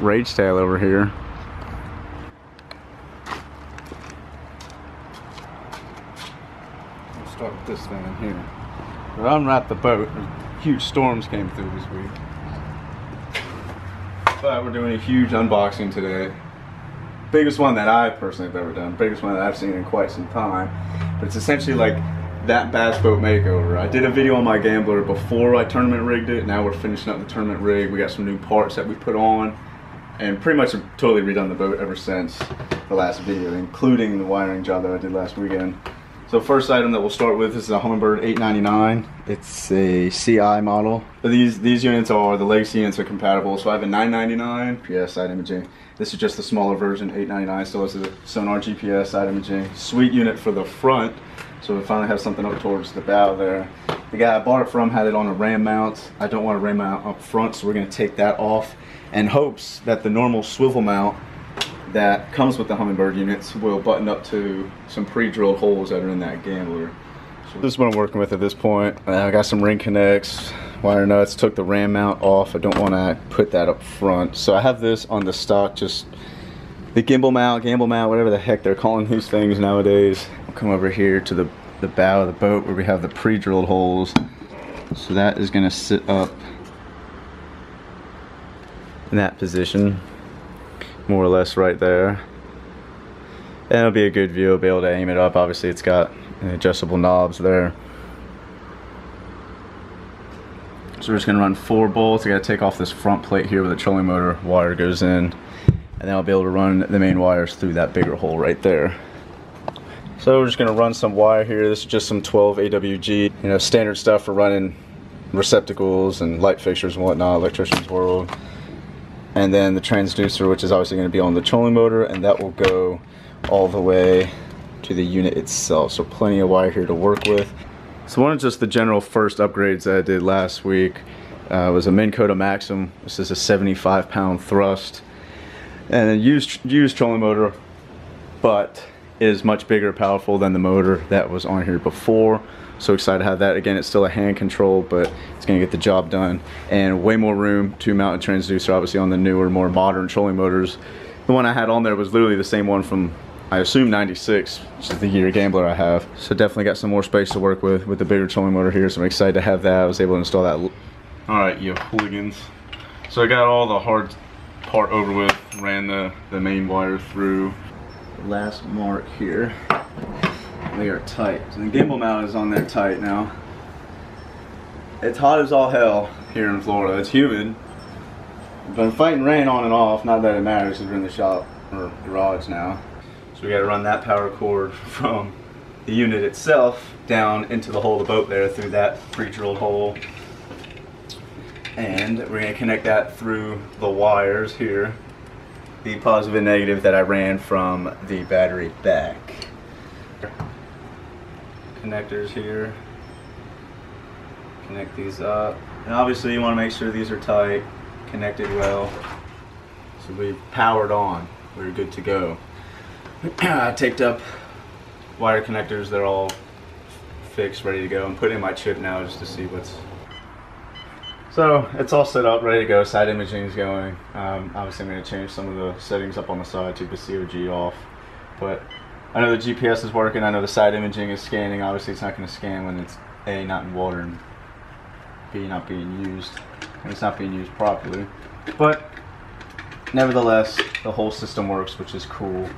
Rage tail over here. We'll start with this fan here. We're unwrapped the boat. Huge storms came through this week. But we're doing a huge unboxing today. Biggest one that I personally have ever done. Biggest one that I've seen in quite some time. But it's essentially like that bass boat makeover. I did a video on my Gambler before I tournament rigged it. Now we're finishing up the tournament rig. We got some new parts that we put on. And pretty much have totally redone the boat ever since the last video, including the wiring job that I did last weekend. So first item that we'll start with is a Humminbird 899. It's a CI model. But these units are, the legacy units are compatible. So I have a 999 GPS side imaging. This is just the smaller version, 899. Still has the sonar GPS side imaging. Sweet unit for the front. So we finally have something up towards the bow there. The guy I bought it from had it on a ram mount. I don't want a ram mount up front, so we're going to take that off, and hopes that the normal swivel mount that comes with the Humminbird units will button up to some pre-drilled holes that are in that Gambler. So this is what I'm working with at this point. I got some ring connects, wire nuts, took the ram mount off. I don't want to put that up front. So I have this on the stock, just the gimbal mount, whatever the heck they're calling these things nowadays. I'll come over here to the bow of the boat where we have the pre-drilled holes. So that is going to sit up in that position, more or less right there. And it'll be a good view. I'll be able to aim it up. Obviously it's got adjustable knobs there. So we're just going to run 4 bolts. I got to take off this front plate here where the trolling motor wire goes in. And then I'll be able to run the main wires through that bigger hole right there. So we're just going to run some wire here. This is just some 12 AWG, you know, standard stuff for running receptacles and light fixtures and whatnot, electrician's world. And then the transducer, which is obviously going to be on the trolling motor, and that will go all the way to the unit itself. So plenty of wire here to work with. So one of just the general first upgrades that I did last week was a Minn Kota Maxim. This is a 75-pound thrust and a used trolling motor, but is much bigger, powerful than the motor that was on here before. So excited to have that. Again, it's still a hand control, but it's going to get the job done. And way more room to mount a transducer, obviously on the newer, more modern trolling motors. The one I had on there was literally the same one from, I assume, 96, which is the year Gambler I have. So definitely got some more space to work with the bigger trolling motor here. So I'm excited to have that. I was able to install that. All right, you hooligans. So I got all the hard part over with, ran the main wire through. Last mark here. They are tight. So the gimbal mount is on there tight now. It's hot as all hell here in Florida. It's humid. I've been fighting rain on and off. Not that it matters because we're in the shop or garage now. So we got to run that power cord from the unit itself down into the hull of the boat there through that pre-drilled hole. And we're going to connect that through the wires here. The positive and negative that I ran from the battery back. Connectors here. Connect these up. And obviously you want to make sure these are tight, connected well. So we've powered on. We're good to go. I taped up wire connectors. They're all fixed, ready to go. I'm putting in my chip now just to see what's... So it's all set up, ready to go. Side imaging is going. Obviously I'm going to change some of the settings up on the side, take the COG off. But I know the GPS is working. I know the side imaging is scanning. Obviously it's not going to scan when it's A, not in water, and B, not being used. And it's not being used properly. But nevertheless, the whole system works, which is cool.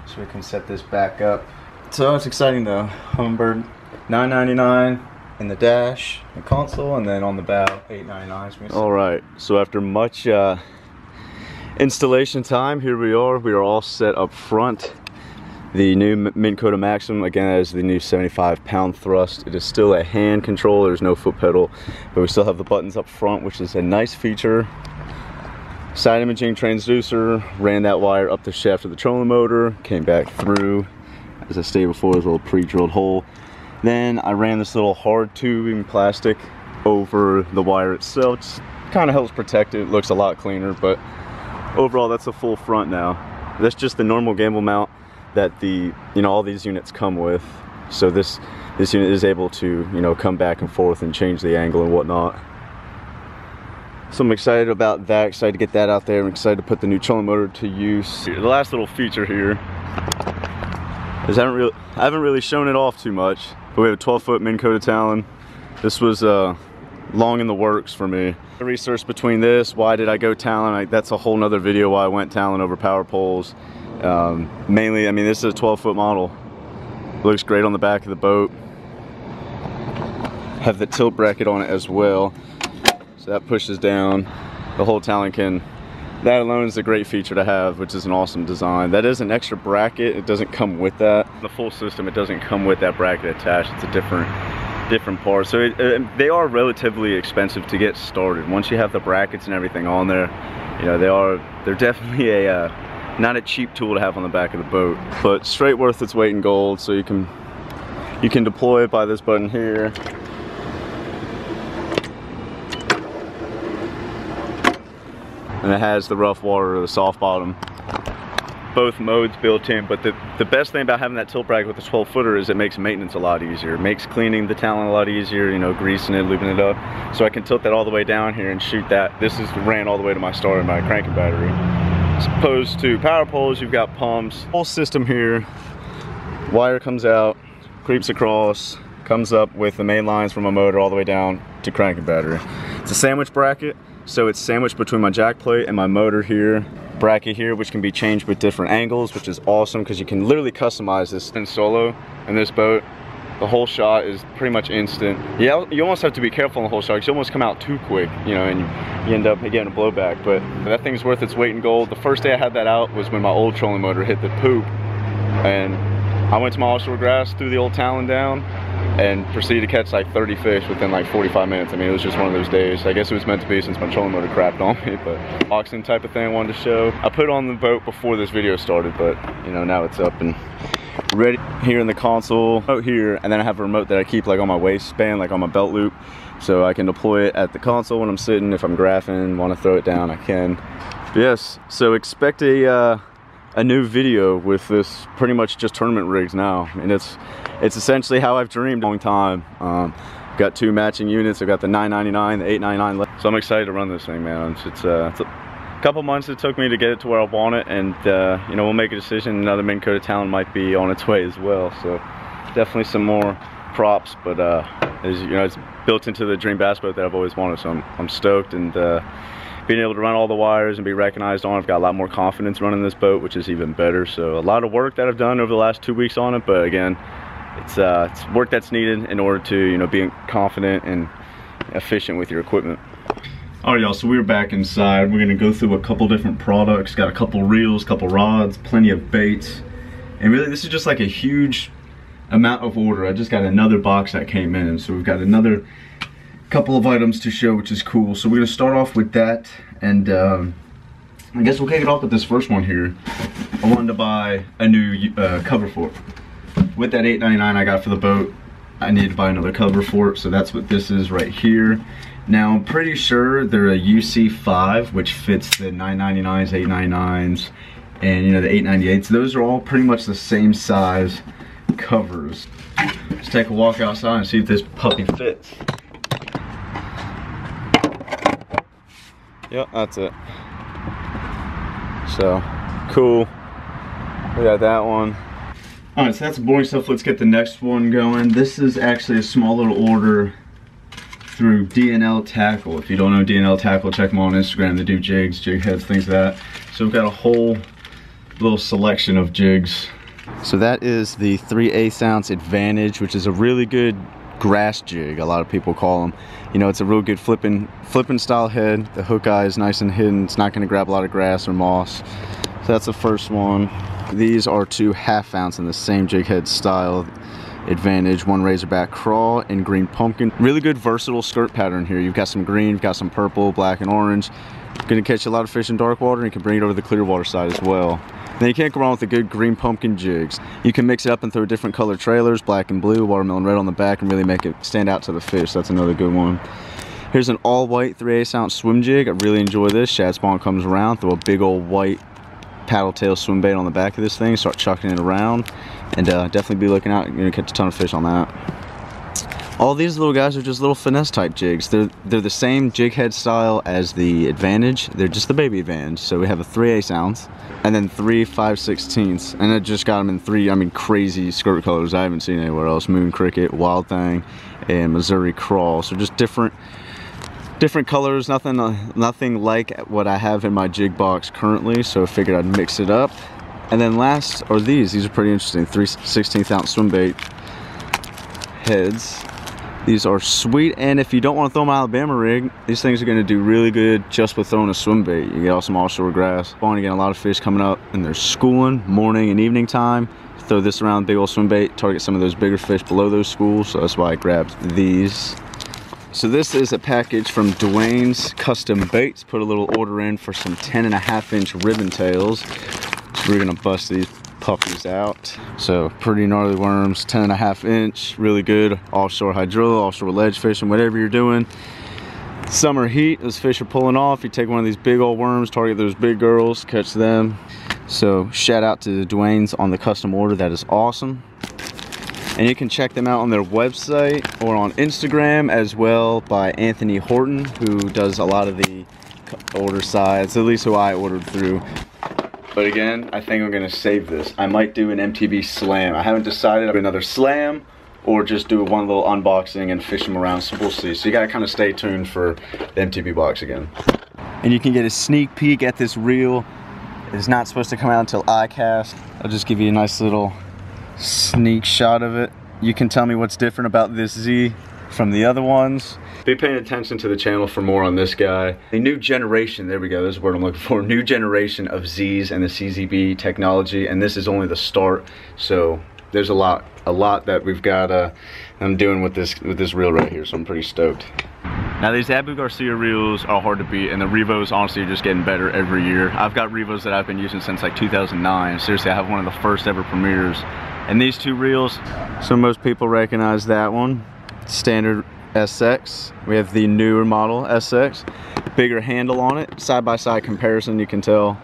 So we can set this back up. So it's exciting though. Humminbird 999. In the dash, the console, and then on the bow, 899. All right, so after much installation time, here we are. We are all set up front. The new Minn Kota Maxim, again, is the new 75-pound thrust. It is still a hand control. There's no foot pedal, but we still have the buttons up front, which is a nice feature. Side imaging transducer, ran that wire up the shaft of the trolling motor, came back through, as I stated before, is a little pre-drilled hole. Then I ran this little hard tubing plastic over the wire itself. Just kind of helps protect it. It looks a lot cleaner, but overall that's a full front now. That's just the normal gimbal mount that all these units come with. So this unit is able to come back and forth and change the angle and whatnot. So I'm excited about that, excited to get that out there. I'm excited to put the new trolling motor to use. The last little feature here is I haven't really shown it off too much, but we have a 12-foot Minn Kota Talon. This was long in the works for me. The research between this, why did I go Talon? That's a whole nother video why I went Talon over power poles. Mainly, I mean, this is a 12-foot model. Looks great on the back of the boat. Have the tilt bracket on it as well. So that pushes down. The whole Talon can, that alone is a great feature to have, which is an awesome design. That is an extra bracket. It doesn't come with that. The full system, it doesn't come with that bracket attached. It's a different part. So they are relatively expensive to get started. Once you have the brackets and everything on there, they're definitely not a cheap tool to have on the back of the boat, but straight worth its weight in gold. So you can deploy it by this button here. And it has the rough water or the soft bottom, both modes built in. But the best thing about having that tilt bracket with the 12-footer is it makes maintenance a lot easier. It makes cleaning the Talon a lot easier, greasing it, lubing it up. So I can tilt that all the way down here and shoot that. This is ran all the way to my starter, my cranking battery. As opposed to power poles, you've got pumps. Whole system here, wire comes out, creeps across, comes up with the main lines from my motor all the way down to cranking battery. It's a sandwich bracket. So it's sandwiched between my jack plate and my motor here, bracket here, which can be changed with different angles, which is awesome because you can literally customize this. In solo in this boat, the whole shot is pretty much instant. Yeah, you almost have to be careful on the whole shot because you almost come out too quick, and you end up getting a blowback. But that thing's worth its weight in gold. The first day I had that out was when my old trolling motor hit the poop, and I went to my offshore grass, threw the old Talon down, and proceeded to catch like 30 fish within like 45 minutes. I mean, it was just one of those days. I guess it was meant to be since my trolling motor crapped on me, but boxing type of thing I wanted to show. I put it on the boat before this video started, but now it's up and ready here in the console out here. And then I have a remote that I keep like on my waistband, like on my belt loop, so I can deploy it at the console when I'm sitting. If I'm graphing, want to throw it down, I can. But yes, so expect a new video with this pretty much just tournament rigs now, and it's essentially how I've dreamed a long time. Got two matching units. I've got the 999, the 899 left. So I'm excited to run this thing, man. It's a couple months it took me to get it to where I want it, and we'll make a decision. Another Minn Kota Talon might be on its way as well. So definitely some more props, but it's built into the dream bass boat that I've always wanted. So I'm stoked, and being able to run all the wires and be recognized on it, I've got a lot more confidence running this boat, which is even better. So a lot of work that I've done over the last 2 weeks on it, but again, it's work that's needed in order to be confident and efficient with your equipment. All right, y'all, so we're back inside. We're gonna go through a couple different products. Got a couple reels, couple rods, plenty of baits, and really this is just like a huge amount of order. I just got another box that came in, so we've got another couple of items to show, which is cool. So we're gonna start off with that, and I guess we'll kick it off with this first one here. I wanted to buy a new cover for it. With that $8.99 I got for the boat, I needed to buy another cover for it, so that's what this is right here. Now I'm pretty sure they're a UC5, which fits the 999s, 899s, and the 898s. Those are all pretty much the same size covers. Let's take a walk outside and see if this puppy fits. Yep, that's it. So, cool. We got that one. Alright, so that's the boring stuff. Let's get the next one going. This is actually a small little order through DNL Tackle. If you don't know DNL Tackle, check them on Instagram. They do jigs, jig heads, things like that. So we've got a whole little selection of jigs. So that is the 3/8 ounce Advantage, which is a really good grass jig, a lot of people call them. It's a real good flipping style head. The hook eye is nice and hidden. It's not going to grab a lot of grass or moss. So that's the first one. These are 2 1/2 ounce in the same jig head style Advantage, one Razorback Craw and green pumpkin. Really good versatile skirt pattern here. You've got some green, you've got some purple, black, and orange. You're gonna catch a lot of fish in dark water, and you can bring it over the clear water side as well. Then you can't go wrong with the good green pumpkin jigs. You can mix it up and throw different color trailers, black and blue, watermelon red on the back, and really make it stand out to the fish. That's another good one. Here's an all white 3/8 ounce swim jig. I really enjoy this. Shad spawn comes around, throw a big old white paddle tail swim bait on the back of this thing, start chucking it around, and definitely be looking out. You're gonna catch a ton of fish on that. All these little guys are just little finesse type jigs. They're the same jig head style as the Advantage. They're just the baby Advantage. So we have a 3/8 ounce and then 3 5/16, and I just got them in 3, I mean, crazy skirt colors I haven't seen anywhere else. Moon Cricket, Wild Thing, and Missouri Crawl. So just different colors, nothing like what I have in my jig box currently. So I figured I'd mix it up. And then last are these are pretty interesting. 3 16th ounce swim bait heads. These are sweet, and if you don't want to throw them Alabama rig, these things are going to do really good just with throwing a swim bait. You get awesome offshore grass. You get a lot of fish coming up and they're schooling morning and evening time. Throw this around, big old swim bait, target some of those bigger fish below those schools. So that's why I grabbed these. So this is a package from Dwayne's Custom Baits. Put a little order in for some 10.5 inch ribbon tails. So we're gonna bust these puppies out. So pretty gnarly worms, 10.5 inch, really good offshore hydrilla, offshore ledge fishing, whatever you're doing. Summer heat, those fish are pulling off. You take one of these big old worms, target those big girls, catch them. So shout out to Dwayne's on the custom order, that is awesome. And you can check them out on their website or on Instagram, as well by Anthony Horton, who does a lot of the order sides, at least who I ordered through. But again, I think I'm gonna save this. I might do an MTB slam. I haven't decided on another slam or just do one little unboxing and fish them around, so we'll see. So you gotta kind of stay tuned for the MTB box again. And you can get a sneak peek at this reel. It's not supposed to come out until iCast. I'll just give you a nice little sneak shot of it. You can tell me what's different about this Z from the other ones. Be paying attention to the channel for more on this guy. A new generation, there we go, this is the word I'm looking for. New generation of Z's and the CZB technology, and this is only the start. So there's a lot that we've got I'm doing with this reel right here, so I'm pretty stoked. Now these Abu Garcia reels are hard to beat, and the Revos honestly are just getting better every year. I've got Revos that I've been using since like 2009. Seriously, I have one of the first ever premieres. And these two reels, so most people recognize that one. Standard SX. We have the newer model SX. Bigger handle on it. Side by side comparison, you can tell.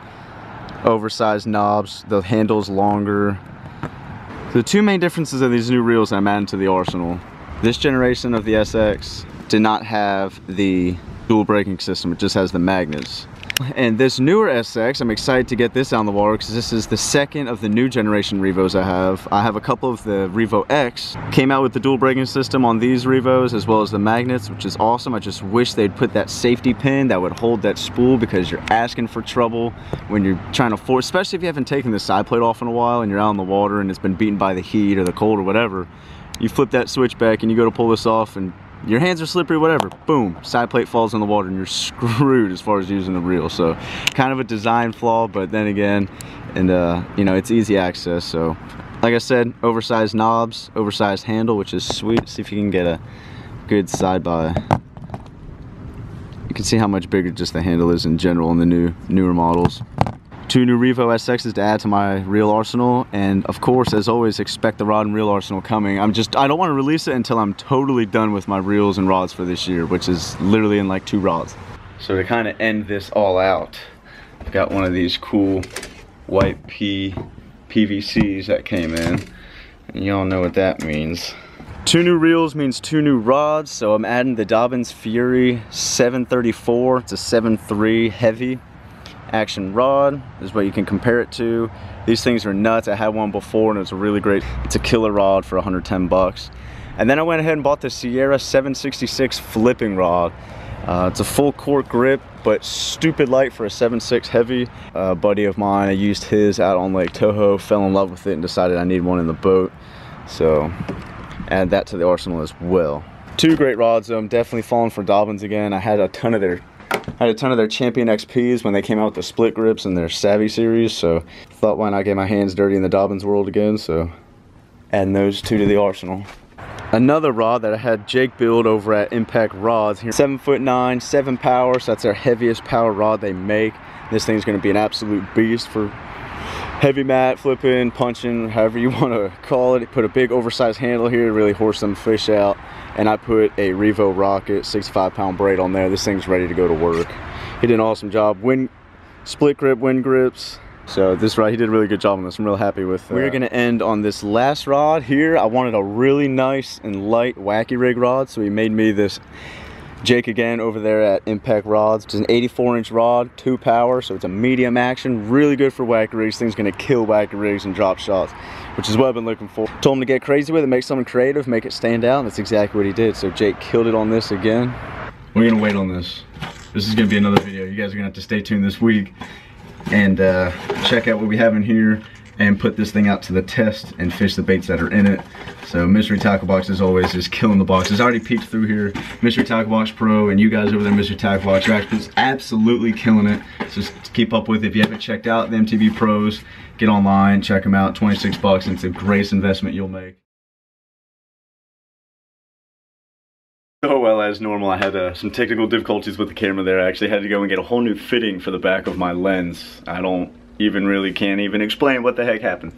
Oversized knobs, the handle's longer. The two main differences of these new reels I'm adding to the arsenal. This generation of the SX did not have the dual braking system, it just has the magnets. And this newer SX, I'm excited to get this on the water because this is the second of the new generation Revos I have. I have a couple of the Revo X. Came out with the dual braking system on these Revos as well as the magnets, which is awesome. I just wish they'd put that safety pin that would hold that spool, because you're asking for trouble when you're trying to force, especially if you haven't taken the side plate off in a while and you're out in the water and it's been beaten by the heat or the cold or whatever. You flip that switch back and you go to pull this off and your hands are slippery, whatever, boom, side plate falls in the water and you're screwed as far as using the reel. So kind of a design flaw, but then again, and you know, it's easy access. So like I said, oversized knobs, oversized handle, which is sweet. See if you can get a good side by. You can see how much bigger just the handle is in general in the newer models. Two new Revo SXs to add to my reel arsenal, and of course, as always, expect the rod and reel arsenal coming. I don't want to release it until I'm totally done with my reels and rods for this year, which is literally in like 2 rods. So to kind of end this all out, I've got one of these cool white PVCs that came in, and y'all know what that means. 2 new reels means 2 new rods, so I'm adding the Dobyns Fury 734. It's a 7.3 heavy action rod. This is what you can compare it to. These things are nuts. I had one before and it's a killer rod for 110 bucks. And then I went ahead and bought the Sierra 766 flipping rod. It's a full cork grip, but stupid light for a 7.6 heavy. A buddy of mine, I used his out on Lake Toho, fell in love with it and decided I need one in the boat. So add that to the arsenal as well. 2 great rods though. I'm definitely falling for Dobyns again. I had a ton of their Champion XPs when they came out with the split grips in their Savvy series, so thought why not get my hands dirty in the Dobyns world again, so adding those 2 to the arsenal. Another rod that I had Jake build over at Impact Rods here, 7'9", 7 power, so that's their heaviest power rod they make. This thing's gonna be an absolute beast for heavy mat, flipping, punching, however you want to call it. Put a big oversized handle here to really horse some fish out. And I put a Revo Rocket 65-pound braid on there. This thing's ready to go to work. He did an awesome job. Split grip, wind grips. So this rod, he did a really good job on this. I'm real happy with that. We're gonna end on this last rod here. I wanted a really nice and light wacky rig rod, so he made me this Jake again over there at Impact Rods. It's an 84-inch rod, 2 power, so it's a medium action. Really good for wacky rigs. Thing's gonna kill wacky rigs and drop shots, which is what I've been looking for. Told him to get crazy with it, make something creative, make it stand out, and that's exactly what he did. So Jake killed it on this again. We're gonna wait on this. This is gonna be another video. You guys are gonna have to stay tuned this week and check out what we have in here and put this thing out to the test and fish the baits that are in it. So Mystery Tackle Box, as always, is killing the boxes. I already peeked through here. Mystery Tackle Box Pro and you guys over there, Mystery Tackle Box, you're actually absolutely killing it. So just keep up with it. If you haven't checked out the MTB Pros, get online, check them out. 26 bucks, and it's the greatest investment you'll make. Oh well, as normal, I had some technical difficulties with the camera there. I actually had to go and get a whole new fitting for the back of my lens. I can't even explain what the heck happened.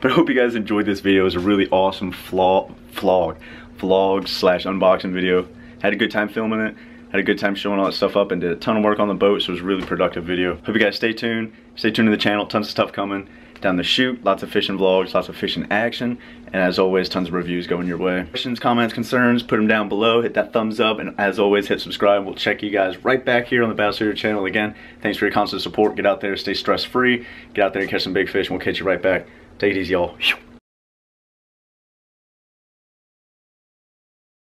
But I hope you guys enjoyed this video. It was a really awesome vlog/unboxing video. Had a good time filming it. Had a good time showing all that stuff up and did a ton of work on the boat, so it was a really productive video. Hope you guys stay tuned. Stay tuned to the channel. Tons of stuff coming down the chute. Lots of fishing vlogs, lots of fishing action, and as always, tons of reviews going your way. Questions, comments, concerns, put them down below. Hit that thumbs up, and as always, hit subscribe. We'll check you guys right back here on the Bass Leader channel again. Thanks for your constant support. Get out there, stay stress free. Get out there and catch some big fish, and we'll catch you right back. Take it easy, y'all.